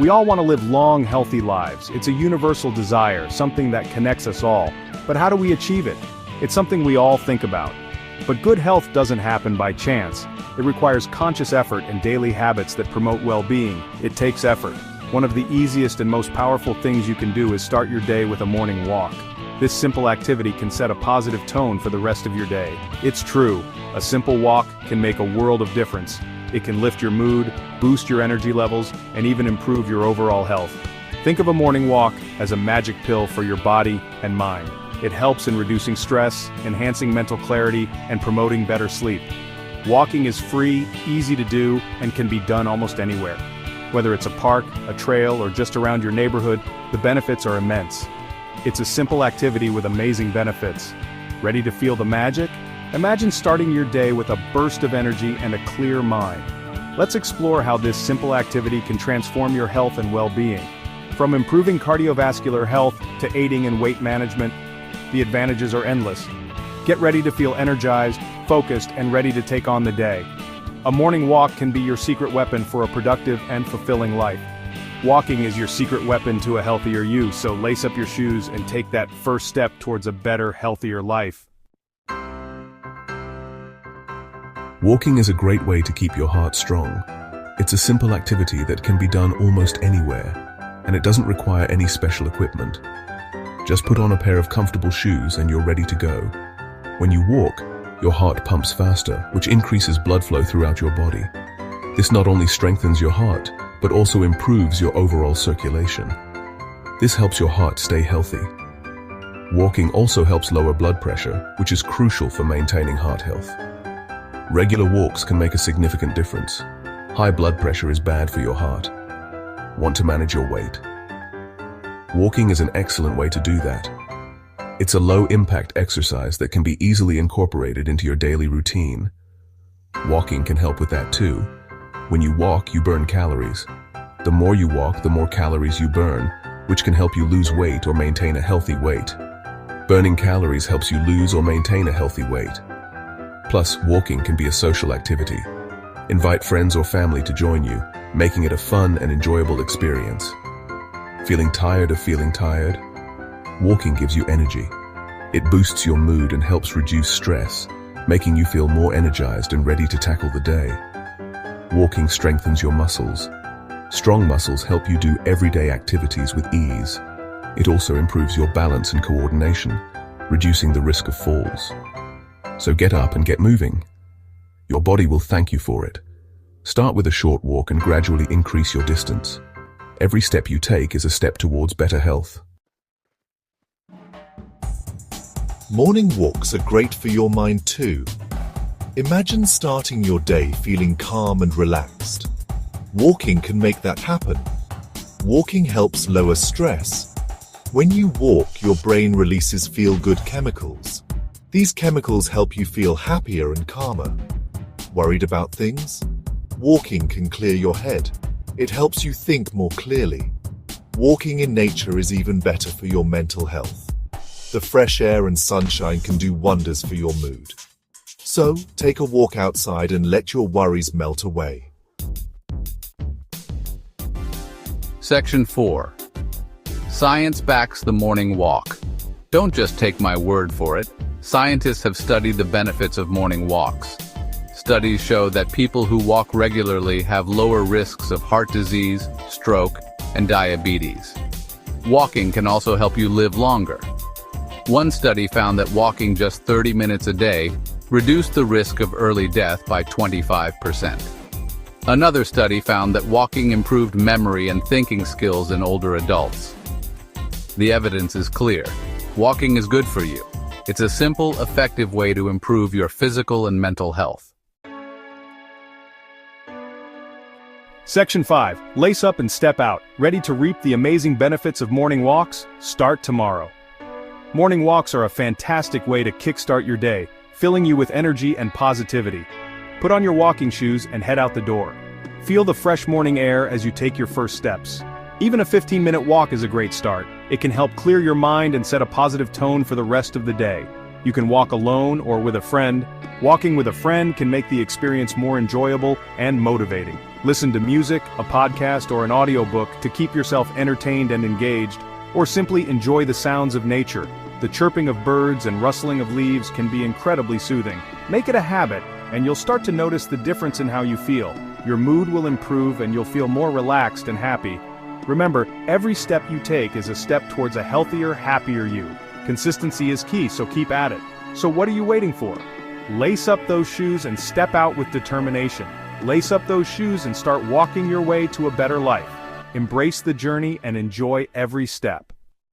We all want to live long, healthy lives. It's a universal desire, something that connects us all. But how do we achieve it? It's something we all think about. But good health doesn't happen by chance. It requires conscious effort and daily habits that promote well-being. It takes effort. One of the easiest and most powerful things you can do is start your day with a morning walk. This simple activity can set a positive tone for the rest of your day. It's true, a simple walk can make a world of difference. It can lift your mood, boost your energy levels, and even improve your overall health. Think of a morning walk as a magic pill for your body and mind. It helps in reducing stress, enhancing mental clarity, and promoting better sleep. Walking is free, easy to do, and can be done almost anywhere. Whether it's a park, a trail, or just around your neighborhood, the benefits are immense. It's a simple activity with amazing benefits. Ready to feel the magic? Imagine starting your day with a burst of energy and a clear mind. Let's explore how this simple activity can transform your health and well-being. From improving cardiovascular health to aiding in weight management, the advantages are endless. Get ready to feel energized, focused, and ready to take on the day. A morning walk can be your secret weapon for a productive and fulfilling life. Walking is your secret weapon to a healthier you, so lace up your shoes and take that first step towards a better, healthier life. Walking is a great way to keep your heart strong. It's a simple activity that can be done almost anywhere, and it doesn't require any special equipment. Just put on a pair of comfortable shoes and you're ready to go. When you walk, your heart pumps faster, which increases blood flow throughout your body. This not only strengthens your heart, but also improves your overall circulation. This helps your heart stay healthy. Walking also helps lower blood pressure, which is crucial for maintaining heart health. Regular walks can make a significant difference. High blood pressure is bad for your heart. Want to manage your weight? Walking is an excellent way to do that. It's a low-impact exercise that can be easily incorporated into your daily routine. Walking can help with that too. When you walk, you burn calories. The more you walk, the more calories you burn, which can help you lose weight or maintain a healthy weight. Burning calories helps you lose or maintain a healthy weight. Plus, walking can be a social activity. Invite friends or family to join you, making it a fun and enjoyable experience. Feeling tired of feeling tired? Walking gives you energy. It boosts your mood and helps reduce stress, making you feel more energized and ready to tackle the day. Walking strengthens your muscles. Strong muscles help you do everyday activities with ease. It also improves your balance and coordination, reducing the risk of falls. So get up and get moving. Your body will thank you for it. Start with a short walk and gradually increase your distance. Every step you take is a step towards better health. Morning walks are great for your mind too. Imagine starting your day feeling calm and relaxed. Walking can make that happen. Walking helps lower stress. When you walk, your brain releases feel-good chemicals. These chemicals help you feel happier and calmer. Worried about things? Walking can clear your head. It helps you think more clearly. Walking in nature is even better for your mental health. The fresh air and sunshine can do wonders for your mood. So, take a walk outside and let your worries melt away. Section 4. Science backs the morning walk. Don't just take my word for it. Scientists have studied the benefits of morning walks. Studies show that people who walk regularly have lower risks of heart disease, stroke, and diabetes. Walking can also help you live longer. One study found that walking just 30 minutes a day reduced the risk of early death by 25%. Another study found that walking improved memory and thinking skills in older adults. The evidence is clear. Walking is good for you. It's a simple, effective way to improve your physical and mental health. Section 5. Lace up and step out. Ready to reap the amazing benefits of morning walks? Start tomorrow. Morning walks are a fantastic way to kickstart your day, filling you with energy and positivity. Put on your walking shoes and head out the door. Feel the fresh morning air as you take your first steps. Even a 15-minute walk is a great start. It can help clear your mind and set a positive tone for the rest of the day. You can walk alone or with a friend. Walking with a friend can make the experience more enjoyable and motivating. Listen to music, a podcast, or an audiobook to keep yourself entertained and engaged, or simply enjoy the sounds of nature. The chirping of birds and rustling of leaves can be incredibly soothing. Make it a habit, and you'll start to notice the difference in how you feel. Your mood will improve and you'll feel more relaxed and happy. Remember, every step you take is a step towards a healthier, happier you. Consistency is key, so keep at it. So what are you waiting for? Lace up those shoes and step out with determination. Lace up those shoes and start walking your way to a better life. Embrace the journey and enjoy every step.